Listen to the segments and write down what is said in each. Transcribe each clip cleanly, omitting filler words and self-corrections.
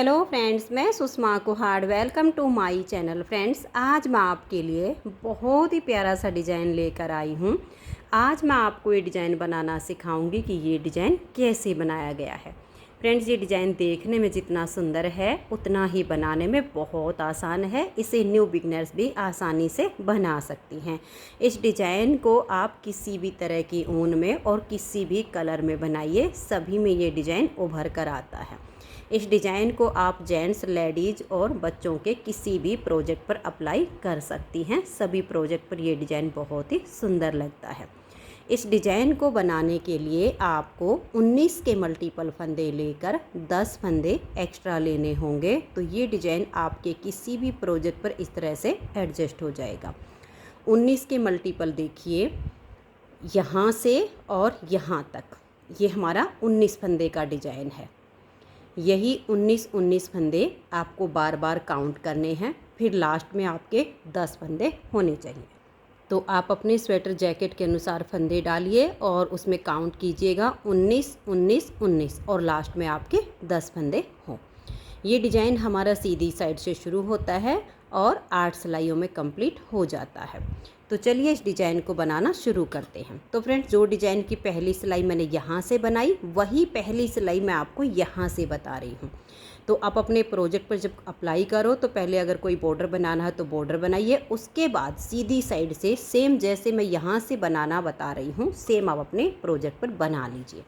Hello friends, मैं Sushma Kuhad. Welcome to my channel. Friends, आज मैं आपके लिए बहुत ही प्यारा सा डिज़ाइन लेकर आई हूँ। आज मैं आपको ये डिज़ाइन बनाना सिखाऊंगी कि ये डिज़ाइन कैसे बनाया गया है। फ्रेंड्स, ये डिज़ाइन देखने में जितना सुंदर है उतना ही बनाने में बहुत आसान है। इसे न्यू बिगनर्स भी आसानी से बना सकती हैं। इस डिज़ाइन को आप किसी भी तरह की ऊन में और किसी भी कलर में बनाइए, सभी में ये डिज़ाइन उभर कर आता है। इस डिज़ाइन को आप जेंट्स, लेडीज़ और बच्चों के किसी भी प्रोजेक्ट पर अप्लाई कर सकती हैं। सभी प्रोजेक्ट पर ये डिज़ाइन बहुत ही सुंदर लगता है। इस डिज़ाइन को बनाने के लिए आपको 19 के मल्टीपल फंदे लेकर 10 फंदे एक्स्ट्रा लेने होंगे। तो ये डिज़ाइन आपके किसी भी प्रोजेक्ट पर इस तरह से एडजस्ट हो जाएगा। 19 के मल्टीपल देखिए, यहाँ से और यहाँ तक ये हमारा 19 फंदे का डिज़ाइन है। यही 19 फंदे आपको बार बार काउंट करने हैं, फिर लास्ट में आपके 10 फंदे होने चाहिए। तो आप अपने स्वेटर जैकेट के अनुसार फंदे डालिए और उसमें काउंट कीजिएगा 19 19 19 और लास्ट में आपके 10 फंदे हों। ये डिज़ाइन हमारा सीधी साइड से शुरू होता है और 8 सिलाइयों में कंप्लीट हो जाता है। तो चलिए इस डिज़ाइन को बनाना शुरू करते हैं। तो फ्रेंड्स, जो डिज़ाइन की पहली सिलाई मैंने यहाँ से बनाई, वही पहली सिलाई मैं आपको यहाँ से बता रही हूँ। तो आप अपने प्रोजेक्ट पर जब अप्लाई करो तो पहले अगर कोई बॉर्डर बनाना है तो बॉर्डर बनाइए, उसके बाद सीधी साइड से सेम जैसे मैं यहाँ से बनाना बता रही हूँ सेम आप अपने प्रोजेक्ट पर बना लीजिए।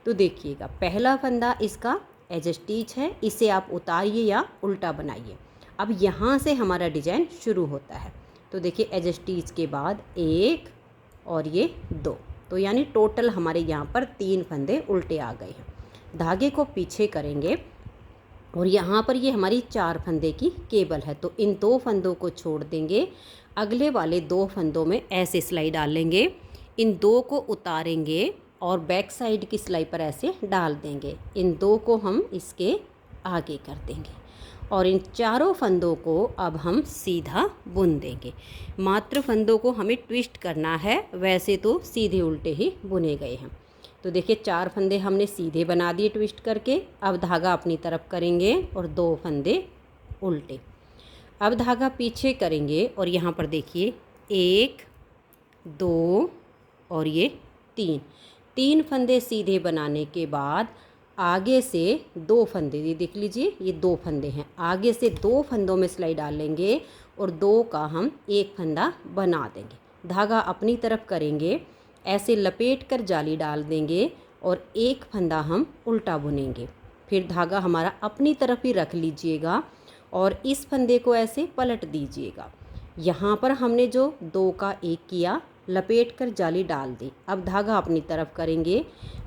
तो देखिएगा, पहला फंदा इसका एज स्टिच है, इसे आप उतारिए या उल्टा बनाइए। अब यहाँ से हमारा डिज़ाइन शुरू होता है। तो देखिए, एज स्टिच के बाद 1 और ये 2, तो यानी टोटल हमारे यहाँ पर 3 फंदे उल्टे आ गए हैं। धागे को पीछे करेंगे और यहाँ पर ये हमारी 4 फंदे की केबल है, तो इन 2 फंदों को छोड़ देंगे। अगले वाले 2 फंदों में ऐसे सिलाई डालेंगे, इन 2 को उतारेंगे और बैक साइड की सिलाई पर ऐसे डाल देंगे। इन 2 को हम इसके आगे कर देंगे और इन चारों फंदों को अब हम सीधा बुन देंगे। मात्र फंदों को हमें ट्विस्ट करना है, वैसे तो सीधे उल्टे ही बुने गए हैं। तो देखिए, 4 फंदे हमने सीधे बना दिए ट्विस्ट करके। अब धागा अपनी तरफ करेंगे और 2 फंदे उल्टे। अब धागा पीछे करेंगे और यहाँ पर देखिए 1 2 और ये 3 फंदे सीधे बनाने के बाद आगे से 2 फंदे, ये देख लीजिए, ये 2 फंदे हैं। आगे से 2 फंदों में सिलाई डालेंगे और 2 का हम 1 फंदा बना देंगे। धागा अपनी तरफ करेंगे, ऐसे लपेट कर जाली डाल देंगे और 1 फंदा हम उल्टा बुनेंगे। फिर धागा हमारा अपनी तरफ ही रख लीजिएगा और इस फंदे को ऐसे पलट दीजिएगा। यहाँ पर हमने जो 2 का 1 किया, लपेट कर जाली डाल दी। अब धागा अपनी तरफ करेंगे,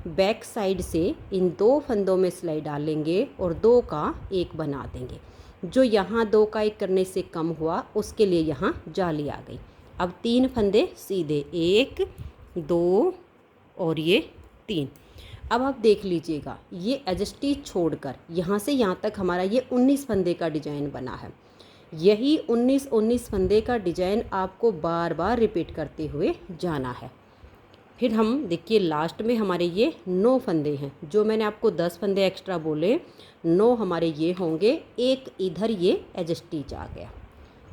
बैक साइड से इन 2 फंदों में सिलाई डालेंगे और 2 का 1 बना देंगे। जो यहाँ 2 का 1 करने से कम हुआ, उसके लिए यहाँ जाली आ गई। अब 3 फंदे सीधे, 1 2 और ये 3। अब आप देख लीजिएगा, ये एज स्टिच छोड़कर यहाँ से यहाँ तक हमारा ये 19 फंदे का डिज़ाइन बना है। यही 19 फंदे का डिज़ाइन आपको बार बार रिपीट करते हुए जाना है। फिर हम देखिए, लास्ट में हमारे ये 9 फंदे हैं। जो मैंने आपको 10 फंदे एक्स्ट्रा बोले, 9 हमारे ये होंगे। एक इधर ये एज स्टिच आ गया।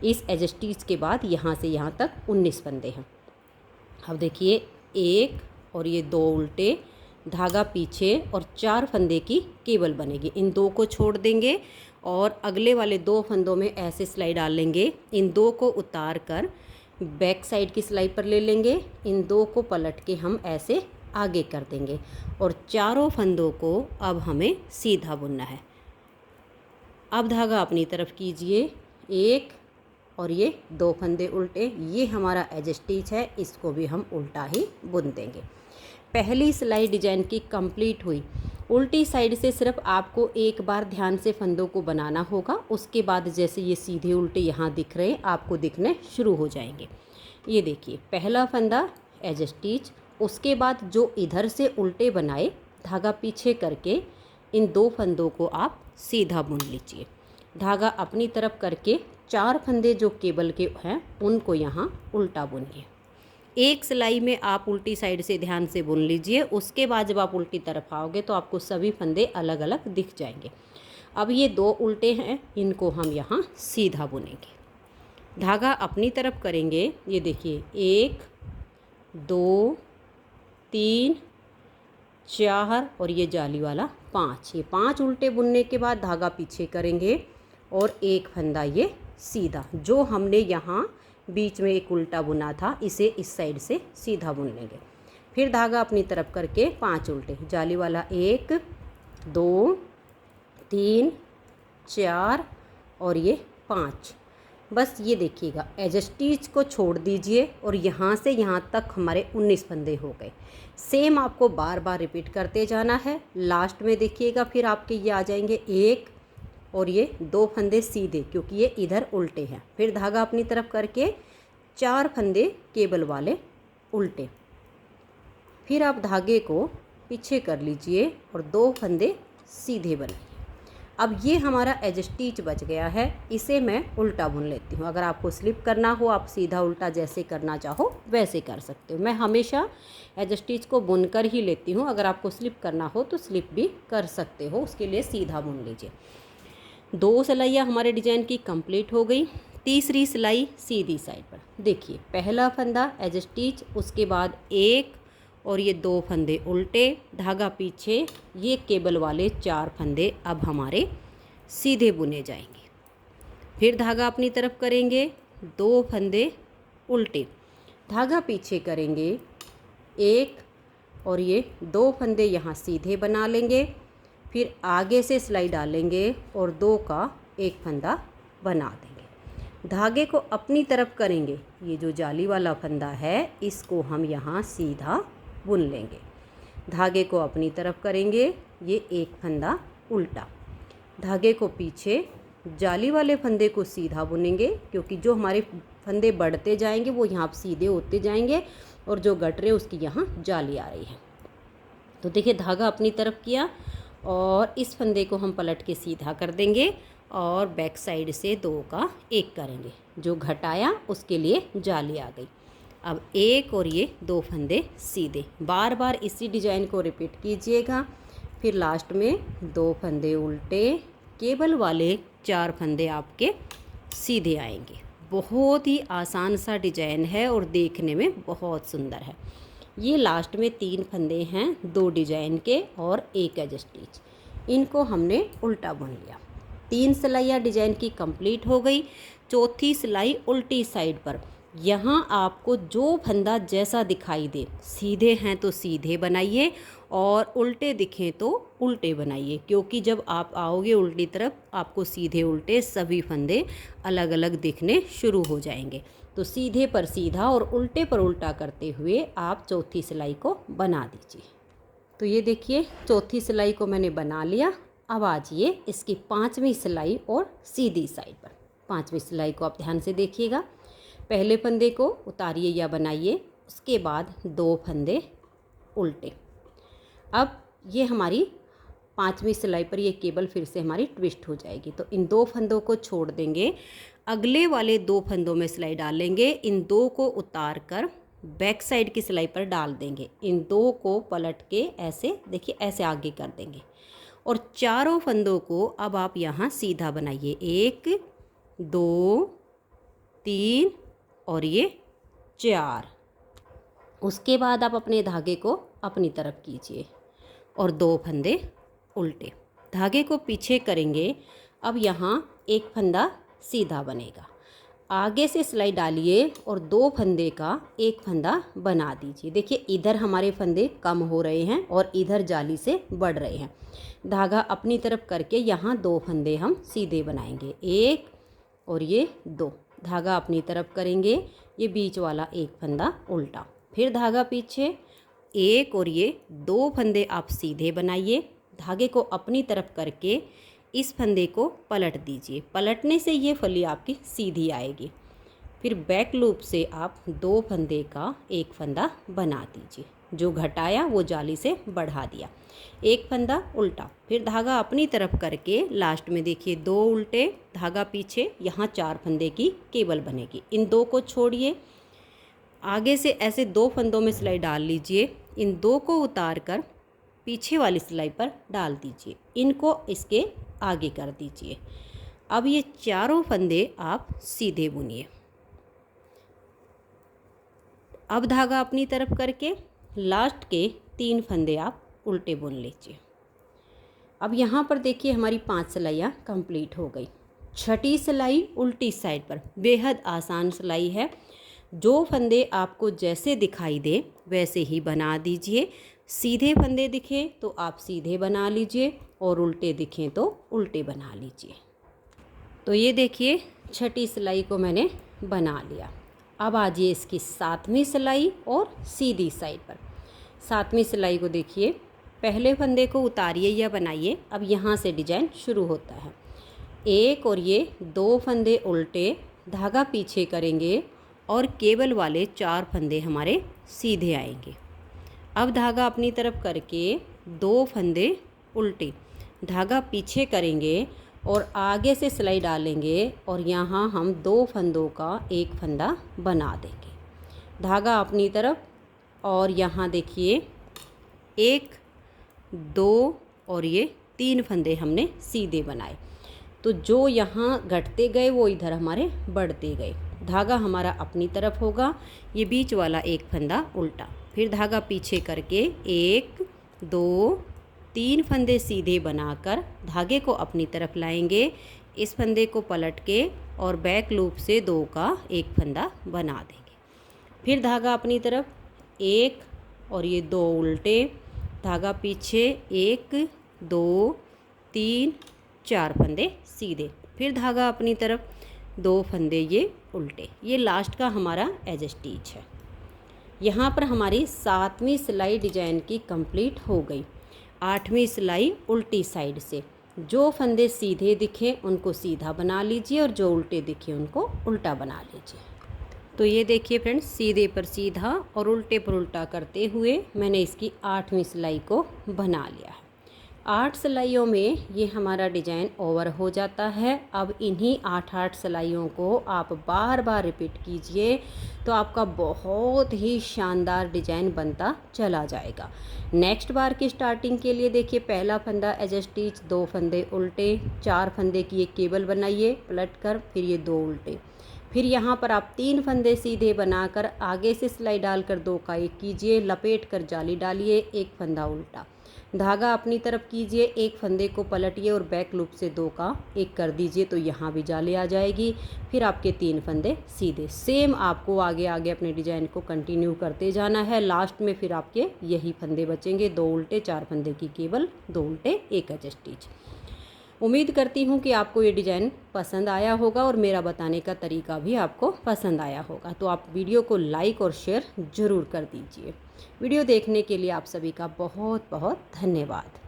इस एज स्टिच के बाद यहाँ से यहाँ तक 19 फंदे हैं। अब देखिए, 1 और ये 2 उल्टे, धागा पीछे और 4 फंदे की केबल बनेगी। इन 2 को छोड़ देंगे और अगले वाले 2 फंदों में ऐसे सिलाई डाल लेंगे। इन 2 को उतार कर बैक साइड की सिलाई पर ले लेंगे। इन 2 को पलट के हम ऐसे आगे कर देंगे और चारों फंदों को अब हमें सीधा बुनना है। अब धागा अपनी तरफ कीजिए, 1 और ये 2 फंदे उल्टे, ये हमारा एज स्टिच है, इसको भी हम उल्टा ही बुन देंगे। पहली सिलाई डिज़ाइन की कंप्लीट हुई। उल्टी साइड से सिर्फ आपको एक बार ध्यान से फंदों को बनाना होगा। उसके बाद जैसे ये सीधे उल्टे यहाँ दिख रहे हैं, आपको दिखने शुरू हो जाएंगे। ये देखिए, पहला फंदा एज स्टिच, उसके बाद जो इधर से उल्टे बनाए, धागा पीछे करके इन 2 फंदों को आप सीधा बुन लीजिए। धागा अपनी तरफ करके 4 फंदे जो केबल के हैं उनको यहाँ उल्टा बुनिए। एक सिलाई में आप उल्टी साइड से ध्यान से बुन लीजिए। उसके बाद जब आप उल्टी तरफ आओगे तो आपको सभी फंदे अलग अलग दिख जाएंगे। अब ये 2 उल्टे हैं, इनको हम यहाँ सीधा बुनेंगे। धागा अपनी तरफ करेंगे, ये देखिए 1 2 3 4 और ये जाली वाला 5। ये 5 उल्टे बुनने के बाद धागा पीछे करेंगे और एक फंदा ये सीधा, जो हमने यहाँ बीच में एक उल्टा बुना था इसे इस साइड से सीधा बुन लेंगे। फिर धागा अपनी तरफ करके 5 उल्टे, जाली वाला 1 2 3 4 और ये 5। बस ये देखिएगा, एज स्टिच को छोड़ दीजिए और यहाँ से यहाँ तक हमारे 19 फंदे हो गए। सेम आपको बार बार रिपीट करते जाना है। लास्ट में देखिएगा फिर आपके ये आ जाएंगे 1 और ये 2 फंदे सीधे, क्योंकि ये इधर उल्टे हैं। फिर धागा अपनी तरफ करके 4 फंदे केबल वाले उल्टे। फिर आप धागे को पीछे कर लीजिए और 2 फंदे सीधे बनाइए। अब ये हमारा एज स्टिच बच गया है, इसे मैं उल्टा बुन लेती हूँ। अगर आपको स्लिप करना हो, आप सीधा उल्टा जैसे करना चाहो वैसे कर सकते हो। मैं हमेशा एज स्टिच को बुनकर ही लेती हूँ। अगर आपको स्लिप करना हो तो स्लिप भी कर सकते हो, उसके लिए सीधा बुन लीजिए। 2 सिलाइयाँ हमारे डिजाइन की कंप्लीट हो गई। तीसरी सिलाई सीधी साइड पर देखिए, पहला फंदा एज स्टिच, उसके बाद 1 और ये 2 फंदे उल्टे, धागा पीछे, ये केबल वाले 4 फंदे अब हमारे सीधे बुने जाएंगे। फिर धागा अपनी तरफ करेंगे, 2 फंदे उल्टे, धागा पीछे करेंगे 1 और ये 2 फंदे यहाँ सीधे बना लेंगे। फिर आगे से सिलाई डालेंगे और 2 का एक फंदा बना देंगे। धागे को अपनी तरफ करेंगे, ये जो जाली वाला फंदा है इसको हम यहाँ सीधा बुन लेंगे। धागे को अपनी तरफ करेंगे, ये एक फंदा उल्टा, धागे को पीछे, जाली वाले फंदे को सीधा बुनेंगे, क्योंकि जो हमारे फंदे बढ़ते जाएंगे वो यहाँ सीधे होते जाएंगे और जो गटरे उसकी यहाँ जाली आ रही है। तो देखिए, धागा अपनी तरफ किया और इस फंदे को हम पलट के सीधा कर देंगे और बैक साइड से 2 का 1 करेंगे। जो घटाया उसके लिए जाली आ गई। अब 1 और ये 2 फंदे सीधे, बार बार इसी डिजाइन को रिपीट कीजिएगा। फिर लास्ट में 2 फंदे उल्टे, केबल वाले 4 फंदे आपके सीधे आएंगे। बहुत ही आसान सा डिजाइन है और देखने में बहुत सुंदर है। ये लास्ट में 3 फंदे हैं, 2 डिजाइन के और 1 एज स्टिच, इनको हमने उल्टा बुन लिया। 3 सिलाइयाँ डिजाइन की कंप्लीट हो गई। चौथी सिलाई उल्टी साइड पर, यहाँ आपको जो फंदा जैसा दिखाई दे, सीधे हैं तो सीधे बनाइए और उल्टे दिखें तो उल्टे बनाइए, क्योंकि जब आप आओगे उल्टी तरफ आपको सीधे उल्टे सभी फंदे अलग अलग दिखने शुरू हो जाएंगे। तो सीधे पर सीधा और उल्टे पर उल्टा करते हुए आप चौथी सिलाई को बना दीजिए। तो ये देखिए, चौथी सिलाई को मैंने बना लिया। अब आजिए इसकी 5वीं सिलाई और सीधी साइड पर। 5वीं सिलाई को आप ध्यान से देखिएगा। पहले फंदे को उतारिए या बनाइए, उसके बाद 2 फंदे उल्टे। अब ये हमारी 5वीं सिलाई पर ये केबल फिर से हमारी ट्विस्ट हो जाएगी। तो इन 2 फंदों को छोड़ देंगे, अगले वाले 2 फंदों में सिलाई डालेंगे। इन 2 को उतार कर बैक साइड की सिलाई पर डाल देंगे। इन 2 को पलट के ऐसे देखिए, ऐसे आगे कर देंगे और चारों फंदों को अब आप यहाँ सीधा बनाइए। 1 2 3 और ये 4। उसके बाद आप अपने धागे को अपनी तरफ कीजिए और 2 फंदे उल्टे, धागे को पीछे करेंगे। अब यहाँ एक फंदा सीधा बनेगा, आगे से सिलाई डालिए और 2 फंदे का एक फंदा बना दीजिए। देखिए, इधर हमारे फंदे कम हो रहे हैं और इधर जाली से बढ़ रहे हैं। धागा अपनी तरफ करके यहाँ 2 फंदे हम सीधे बनाएंगे, 1 और ये 2। धागा अपनी तरफ करेंगे, ये बीच वाला एक फंदा उल्टा, फिर धागा पीछे, 1 और ये 2 फंदे आप सीधे बनाइए। धागे को अपनी तरफ करके इस फंदे को पलट दीजिए। पलटने से ये फली आपकी सीधी आएगी। फिर बैक लूप से आप 2 फंदे का एक फंदा बना दीजिए। जो घटाया वो जाली से बढ़ा दिया, एक फंदा उल्टा, फिर धागा अपनी तरफ करके लास्ट में देखिए 2 उल्टे, धागा पीछे, यहाँ 4 फंदे की केबल बनेगी। इन 2 को छोड़िए, आगे से ऐसे 2 फंदों में सिलाई डाल लीजिए। इन 2 को उतार कर पीछे वाली सिलाई पर डाल दीजिए। इनको इसके आगे कर दीजिए। अब ये चारों फंदे आप सीधे बुनिए। अब धागा अपनी तरफ करके लास्ट के 3 फंदे आप उल्टे बुन लीजिए। अब यहाँ पर देखिए हमारी 5 सिलाइयाँ कंप्लीट हो गई। छठी सिलाई उल्टी साइड पर, बेहद आसान सिलाई है। जो फंदे आपको जैसे दिखाई दे वैसे ही बना दीजिए। सीधे फंदे दिखे तो आप सीधे बना लीजिए और उल्टे दिखें तो उल्टे बना लीजिए। तो ये देखिए छठी सिलाई को मैंने बना लिया। अब आजिए इसकी 7वीं सिलाई और सीधी साइड पर। 7वीं सिलाई को देखिए, पहले फंदे को उतारिए या बनाइए। अब यहाँ से डिजाइन शुरू होता है। एक और ये 2 फंदे उल्टे, धागा पीछे करेंगे और केबल वाले 4 फंदे हमारे सीधे आएंगे। अब धागा अपनी तरफ करके 2 फंदे उल्टे, धागा पीछे करेंगे और आगे से सिलाई डालेंगे और यहाँ हम 2 फंदों का एक फंदा बना देंगे। धागा अपनी तरफ और यहाँ देखिए 1, 2 और ये 3 फंदे हमने सीधे बनाए। तो जो यहाँ घटते गए वो इधर हमारे बढ़ते गए। धागा हमारा अपनी तरफ होगा, ये बीच वाला एक फंदा उल्टा, फिर धागा पीछे करके 1, 2, 3 फंदे सीधे बनाकर धागे को अपनी तरफ लाएंगे। इस फंदे को पलट के और बैक लूप से 2 का एक फंदा बना देंगे। फिर धागा अपनी तरफ 1 और ये 2 उल्टे, धागा पीछे 1, 2, 3, 4 फंदे सीधे, फिर धागा अपनी तरफ 2 फंदे ये उल्टे। ये लास्ट का हमारा एज स्टिच है। यहाँ पर हमारी 7वीं सिलाई डिजाइन की कंप्लीट हो गई। 8वीं सिलाई उल्टी साइड से, जो फंदे सीधे दिखे उनको सीधा बना लीजिए और जो उल्टे दिखे उनको उल्टा बना लीजिए। तो ये देखिए फ्रेंड्स, सीधे पर सीधा और उल्टे पर उल्टा करते हुए मैंने इसकी 8वीं सिलाई को बना लिया है। 8 सिलाइयों में ये हमारा डिजाइन ओवर हो जाता है। अब इन्हीं 8 सिलाइयों को आप बार बार रिपीट कीजिए तो आपका बहुत ही शानदार डिजाइन बनता चला जाएगा। नेक्स्ट बार की स्टार्टिंग के लिए देखिए, पहला फंदा एज स्टिच, 2 फंदे उल्टे, 4 फंदे की एक केबल बनाइए पलट कर, फिर ये 2 उल्टे, फिर यहाँ पर आप 3 फंदे सीधे बनाकर आगे से सिलाई डालकर 2 का एक कीजिए, लपेट कर जाली डालिए, एक फंदा उल्टा, धागा अपनी तरफ कीजिए, एक फंदे को पलटिए और बैक लूप से 2 का एक कर दीजिए तो यहाँ भी जाली आ जाएगी। फिर आपके 3 फंदे सीधे। सेम आपको आगे आगे अपने डिजाइन को कंटिन्यू करते जाना है। लास्ट में फिर आपके यही फंदे बचेंगे, 2 उल्टे, 4 फंदे की केबल, 2 उल्टे, एक एज स्टिच। उम्मीद करती हूँ कि आपको ये डिज़ाइन पसंद आया होगा और मेरा बताने का तरीका भी आपको पसंद आया होगा। तो आप वीडियो को लाइक और शेयर ज़रूर कर दीजिए। वीडियो देखने के लिए आप सभी का बहुत बहुत धन्यवाद।